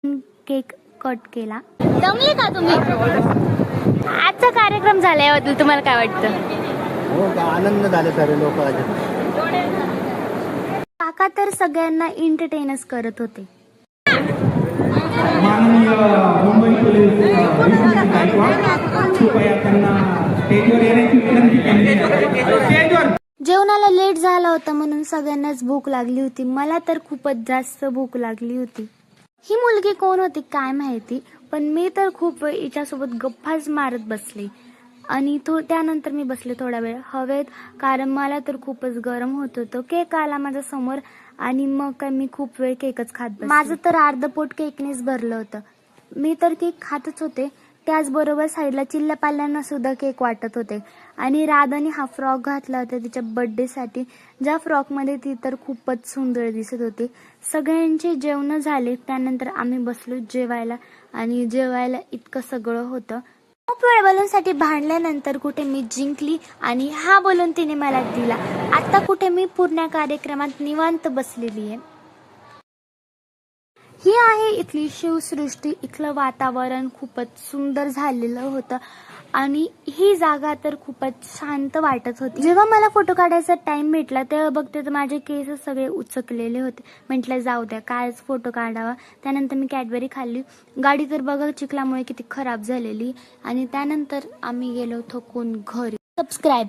Cake cut केला. जमले का तुम्ही? आजचा कार्यक्रम झाल्याबद्दल तुम्हाला काय वाटतं? हो का, आनंद झाले सर्व लोक. काका तर सगळ्यांना एंटरटेनच करत होते. माननीय मुंबई पोलीस कृपया त्यांना स्टेजवर येण्याची विनंती केली आहे. जेवणाला लेट झाला होता म्हणून सगळ्यांनाच भूक लागली होती. मला तर खूपच जास्त भूक लागली होती. ही मुलगी कोण होती काय माहिती, पण मी तर खूप वेळ हिच्यासोबत गप्पाच मारत बसले आणि त्यानंतर मी बसले थोडा वेळ हवेत, कारण मला तर खूपच गरम होत होतं. केक आला माझ्या समोर आणि मग काय मी खूप वेळ केकच खात बसले. माझं तर अर्ध पोट केकनेच भरलं होतं. मी तर केक खातच होते, त्याचबरोबर साईडला चिल्ल्या-पाल्यांना सुद्धा केक वाटत होते. आणि राधाने हा फ्रॉक घातला होता तिच्या बर्थडेसाठी, ज्या फ्रॉकमध्ये ती तर खूपच सुंदर दिसत होती. सगळ्यांचे जेवण झाले, त्यानंतर आम्ही बसलो जेवायला आणि जेवायला इतकं सगळं होतं. खूप वेळ बलूनसाठी भांडल्यानंतर कुठे मी जिंकली आणि हा बलून तिने मला दिला. आता कुठे मी पूर्ण कार्यक्रमात निवांत बसलेली आहे. ही आहे इथली शिवसृष्टी. इथलं वातावरण खूपच सुंदर झालेलं होतं आणि ही जागा तर खूपच शांत वाटत होती. जेव्हा मला फोटो काढायचा टाइम भेटला तेव्हा बघते तर माझे केस सगळे उचकलेले होते. म्हटलं जाऊ द्या, कायच फोटो काढावा. त्यानंतर मी कॅडबरी खाल्ली. गाडी तर बघा चिखलामुळे किती खराब झालेली आणि त्यानंतर आम्ही गेलो थकून घरी. सबस्क्राईब.